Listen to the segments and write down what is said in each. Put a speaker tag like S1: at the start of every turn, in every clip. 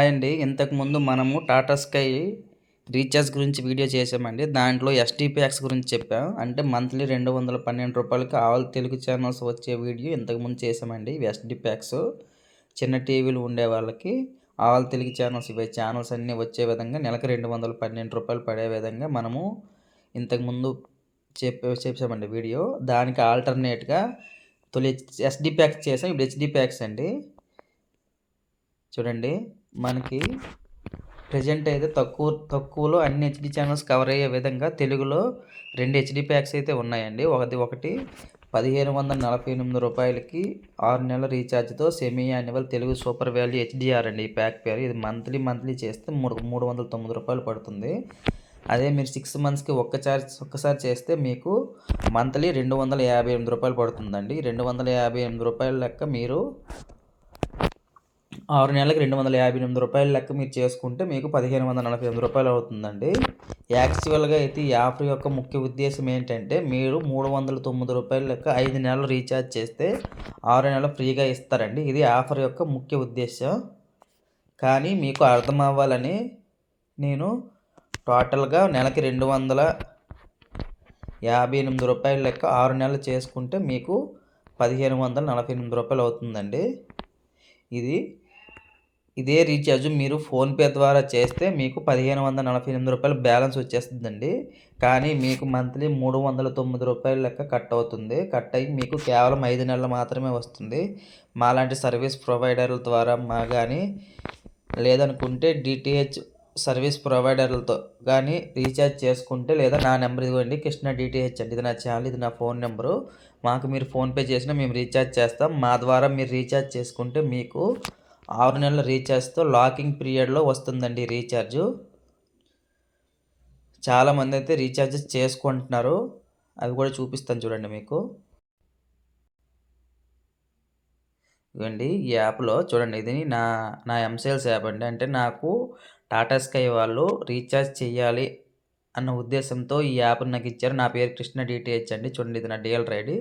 S1: Hi అండి. ఇంతకుముందు మనము టాటా స్కై రీఛార్జ్ గురించి వీడియో చేసామండి. దాంట్లో ఎస్‌డి ప్యాక్స్ గురించి చెప్పాం. అంటే మంత్లీ రూ. 212కి ఆల్ తెలుగు ఛానల్స్ వచ్చే వీడియో ఇంతకుముందు చేసామండి. ఇవి ఎస్‌డి ప్యాక్స్. చిన్న టీవీలు ఉండే వాళ్ళకి ఆల్ తెలుగు ఛానల్స్ ఇవి ఛానల్స్ అన్నీ వచ్చే విధంగా నెలకు రూ. 212 పడే విధంగా మనము ఇంతకుముందు చేసామండి వీడియో. దానికి ఆల్టర్‌నేట్‌గా తొలి ఎస్‌డి ప్యాక్స్ చేసాం. ఇప్పుడు హెచ్‌డి ప్యాక్స్ అండి. చూడండి, మనకి ప్రెజెంట్ అయితే తక్కువలో అన్ని హెచ్‌డి ఛానల్స్ కవర్ అయ్యే విధంగా తెలుగులో 2 హెచ్‌డి ప్యాక్స్ అయితే ఉన్నాయండి. ఒకటి రూ. 1548కి 6 నెలల రీఛార్జ్‌తో semi annual Telugu super value HDR అండి ఈ ప్యాక్ పేరు. ఇది మంత్లీ చేస్తే రూ. 309 పడుతుంది. అదే మీరు 6 మంత్స్‌కి ఒక్కసారి చేస్తే మీకు మంత్లీ రూ. 258 పడుతుందండి. రూ. 258 లెక్క మీరు 6 నెలలకి రూ. 258 లెక్క మీరు చేసుకుంటే మీకు రూ. 1548 అవుతుందండి. యాక్చువల్‌గా అయితే ఈ ఆఫర్ యొక్క ముఖ్య ఉద్దేశం ఏంటంటే మీరు రూ. 309 లెక్క 5 నెలలు రీఛార్జ్ చేస్తే 6 నెలలు ఫ్రీగా ఇస్తారండి. ఇది ఆఫర్ యొక్క ముఖ్య ఉద్దేశం. కానీ మీకు అర్థం అవ్వాలని నేను టోటల్‌గా నెలకి రూ. 258 లెక్క 6 నెలలు చేసుకుంటే మీకు రూ. 1548 అవుతుందండి. ఇదే రీఛార్జ్ మీరు ఫోన్‌పే ద్వారా చేస్తే మీకు రూ. 1548 బ్యాలెన్స్ వచ్చేస్తుందండి. కానీ మీకు మంత్లీ రూ. 309 లెక్క కట్ అవుతుంది. కట్ అయ్యి మీకు కేవలం 5 నెలలు మాత్రమే వస్తుంది. మాలాంటి సర్వీస్ ప్రొవైడర్ల ద్వారా కానీ లేదనుకుంటే డిటిహెచ్ సర్వీస్ ప్రొవైడర్లతో కానీ రీఛార్జ్ చేసుకుంటే, లేదా నా నెంబర్ ఇదిగోండి, కృష్ణ డిటిహెచ్ అండి. ఇది నా ఛానల్, ఇది నా ఫోన్ నెంబరు. మాకు మీరు ఫోన్‌పే చేసినా మేము రీఛార్జ్ చేస్తాం. మా ద్వారా మీరు రీఛార్జ్ చేసుకుంటే మీకు 6 నెలల రీఛార్జ్‌తో లాకింగ్ పీరియడ్‌లో వస్తుందండి రీఛార్జు. చాలామంది అయితే రీఛార్జెస్ చేసుకుంటున్నారు. అవి కూడా చూపిస్తాను చూడండి మీకు. ఇదిగోండి ఈ యాప్‌లో చూడండి, ఇది నా ఎంసేల్స్ యాప్ అండి. అంటే నాకు టాటా స్కై వాళ్ళు రీఛార్జ్ చేయాలి అన్న ఉద్దేశంతో ఈ యాప్‌ని నాకు ఇచ్చారు. నా పేరు కృష్ణ డిటిహెచ్ అండి. చూడండి, ఇది నా డీలర్ ఐడి.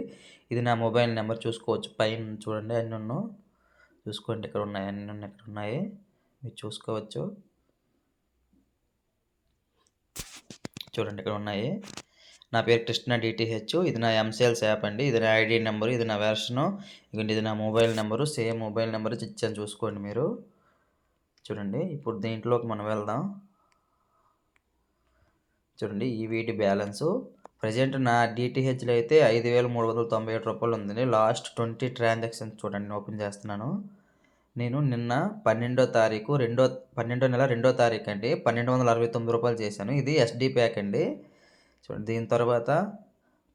S1: ఇది నా మొబైల్ నెంబర్ చూసుకోవచ్చు. పైన చూడండి అన్నును. చూసుకోండి, ఇక్కడ ఉన్నాయి, అన్నీ ఇక్కడ ఉన్నాయి, మీరు చూసుకోవచ్చు. చూడండి, ఇక్కడ ఉన్నాయి. నా పేరు కృష్ణ డిటిహెచ్. ఇది నా ఎంసేల్స్ యాప్ అండి. ఇది నా ఐడి నెంబరు, ఇది నా వెర్షను. ఇది నా mobile number. Same mobile number ఇచ్చాను, చూసుకోండి మీరు. చూడండి, ఇప్పుడు దీంట్లోకి మనం వెళ్దాం. చూడండి, ఈ వీటి బ్యాలెన్సు ప్రజెంట్ నా డిటిహెచ్లో అయితే రూ. 5,397 ఉందండి. లాస్ట్ 20 ట్రాన్సాక్షన్స్ చూడండి, ఓపెన్ చేస్తున్నాను. నేను నిన్న 12వ నెల 2వ తారీఖు అండి రూ. 1,269 చేశాను. ఇది ఎస్‌డి ప్యాక్ అండి. చూడండి, దీని తర్వాత రూ.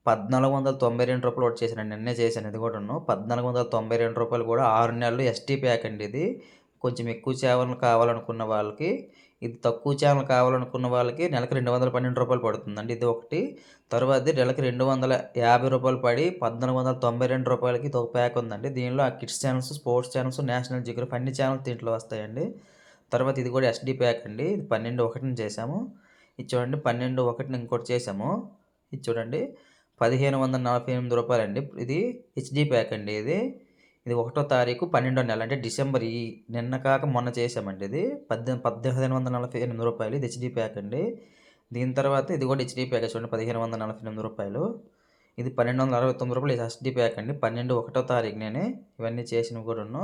S1: 1,492 ఒకటి చేశానండి. నిన్నే చేశాను, ఇది కూడాను. రూ. 1,492 కూడా 6 నెలలు ఎస్‌డి ప్యాక్ అండి. ఇది కొంచెం ఎక్కువ సేవలు కావాలనుకున్న వాళ్ళకి, ఇది తక్కువ ఛానల్ కావాలనుకున్న వాళ్ళకి నెలకు రూ. 212 పడుతుందండి. ఇది ఒకటి. తర్వాతది నెలకి రూ. 250 పడి రూ. 1,492కి ఇది ఒక ప్యాక్ ఉందండి. దీనిలో ఆ kids channels, sports channels, national Geography అన్ని ఛానల్స్ దీంట్లో వస్తాయండి. తర్వాత ఇది కూడా ఎస్‌డి ప్యాక్ అండి. ఇది 12/1 చేసాము. ఇది చూడండి, 12/1 ఇంకోటి చేసాము. ఇది చూడండి, రూ. 1,548 అండి. ఇది హెచ్‌డి ప్యాక్ అండి. ఇది 1వ తారీఖు 12వ నెల అంటే డిసెంబర్, నిన్న కాక మొన్న చేసామండి. ఇది రూ. 1,548 ఇది హెచ్‌డి ప్యాక్ అండి. దీని తర్వాత ఇది కూడా హెచ్‌డి ప్యాక్ చూడండి, రూ. 1,548. ఇది రూ. 1,269 హెచ్‌డి ప్యాక్ అండి. 1వ తారీఖు నేనే ఇవన్నీ చేసినవి కూడాను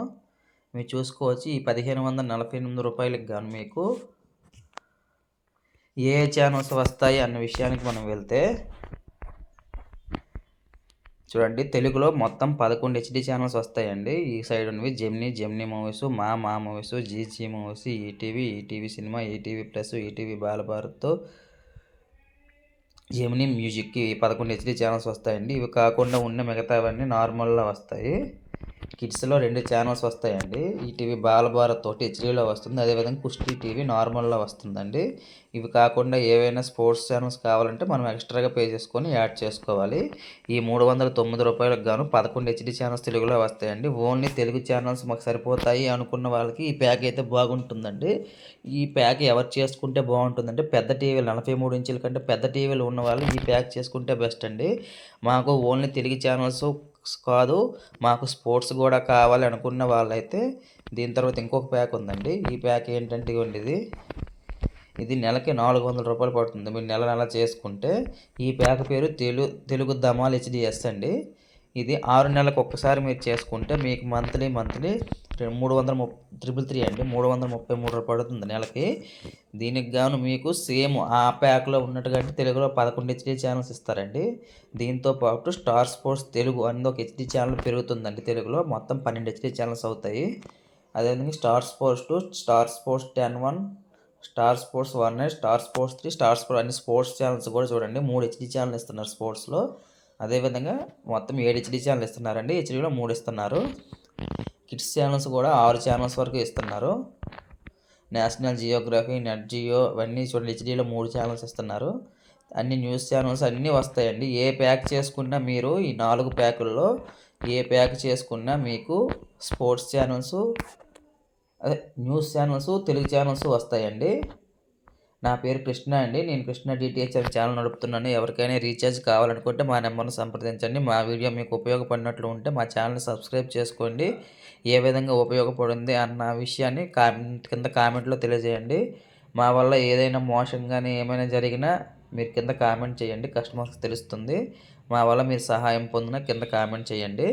S1: మీరు చూసుకోవచ్చు. ఈ రూ. 1,548కి గాను మీకు ఏ ఛానల్స్ వస్తాయి అన్న విషయానికి మనం వెళ్తే, చూడండి, తెలుగులో మొత్తం 11 హెచ్‌డి ఛానల్స్ వస్తాయండి. ఈ సైడ్ ఉన్నవి జెమినీ మూవీస్, మా movies, GG movies, ETV cinema, ETV plus, ETV Bala Bharat, Gemini music, ఈ 11 హెచ్‌డి ఛానల్స్ వస్తాయండి. ఇవి కాకుండా ఉన్న మిగతావన్నీ నార్మల్‌లో వస్తాయి. కిడ్స్‌లో 2 ఛానల్స్ వస్తాయండి. ఈటీవీ బాలభారత్ ఒకటి హెచ్‌డీలో వస్తుంది. అదేవిధంగా కుస్తీ టీవీ నార్మల్‌లో వస్తుందండి. ఇవి కాకుండా ఏవైనా స్పోర్ట్స్ ఛానల్స్ కావాలంటే మనం ఎక్స్ట్రాగా పే చేసుకొని యాడ్ చేసుకోవాలి. ఈ రూ. 309కి గాను 11 హెచ్‌డి ఛానల్స్ తెలుగులో వస్తాయండి. ఓన్లీ తెలుగు ఛానల్స్ మాకు సరిపోతాయి అనుకున్న వాళ్ళకి ఈ ప్యాక్ అయితే బాగుంటుందండి. ఈ ప్యాక్ ఎవరు చేసుకుంటే బాగుంటుందంటే, పెద్ద టీవీలు 43 ఇంచుల కంటే పెద్ద టీవీలు ఉన్నవాళ్ళు ఈ ప్యాక్ చేసుకుంటే బెస్ట్ అండి. మాకు ఓన్లీ తెలుగు ఛానల్స్ కాదు, మాకు స్పోర్ట్స్ కూడా కావాలి అనుకున్న వాళ్ళైతే దీని తర్వాత ఇంకొక ప్యాక్ ఉందండి. ఈ ప్యాక్ ఏంటంటే ఇగోండి ఇది నెలకి 400 రూపాయలు పడుతుంది. మీరు నెల నెల చేసుకుంటే. ఈ ప్యాక్ పేరు తెలుగు ధమాల్ హెచ్‌డిఎస్ అండి. ఇది 6 నెలలకు ఒక్కసారి మీరు చేసుకుంటే మీకు మంత్లీ 333 అండి. 333 పడుతుంది నెలకి. దీనికి గాను మీకు సేమ్ ఆ ప్యాక్‌లో ఉన్నట్టుగా అంటే తెలుగులో 11 హెచ్‌డి ఛానెల్స్ ఇస్తారండి. దీంతో పాటు స్టార్ స్పోర్ట్స్ తెలుగు అని ఒక హెచ్‌డి ఛానెల్ పెరుగుతుందండి తెలుగులో. మొత్తం 12 హెచ్‌డి ఛానెల్స్ అవుతాయి. అదేవిధంగా star sports 2, star sports 10-1, star sports 1, star sports 3, star sports అన్ని స్పోర్ట్స్ ఛానల్స్ కూడా చూడండి. 3 హెచ్‌డి ఛానల్ ఇస్తున్నారు స్పోర్ట్స్‌లో. అదేవిధంగా మొత్తం 7 హెచ్‌డి ఛానల్ ఇస్తున్నారండి. హెచ్‌డిలో 3 ఇస్తున్నారు. కిడ్స్ ఛానల్స్ కూడా 6 ఛానల్స్ వరకు ఇస్తున్నారు. నేషనల్ జియోగ్రఫీ, నెట్ జియో ఇవన్నీ చూడండి హెచ్‌డిలో 3 ఛానల్స్ ఇస్తున్నారు. అన్ని న్యూస్ ఛానల్స్ అన్నీ వస్తాయండి. ఏ ప్యాక్ చేసుకున్నా మీరు ఈ 4 ప్యాకుల్లో ఏ ప్యాక్ చేసుకున్నా మీకు స్పోర్ట్స్ ఛానల్స్, అదే న్యూస్ ఛానల్స్, తెలుగు ఛానల్స్ వస్తాయండి. నా పేరు కృష్ణ అండి. నేను కృష్ణ డీటీహెచ్ అనే ఛానల్ నడుపుతున్నాను. ఎవరికైనా రీఛార్జ్ కావాలనుకుంటే మా నెంబర్‌ని సంప్రదించండి. మా వీడియో మీకు ఉపయోగపడినట్లు ఉంటే మా ఛానల్‌ని సబ్స్క్రైబ్ చేసుకోండి. ఏ విధంగా ఉపయోగపడింది అన్న విషయాన్ని కింద కామెంట్‌లో తెలియజేయండి. మా వల్ల ఏదైనా మోసం గాని ఏమైనా జరిగినా మీరు కింద కామెంట్ చేయండి. కస్టమర్స్‌కి తెలుస్తుంది. మా వల్ల మీరు సహాయం పొందినా కింద కామెంట్ చేయండి.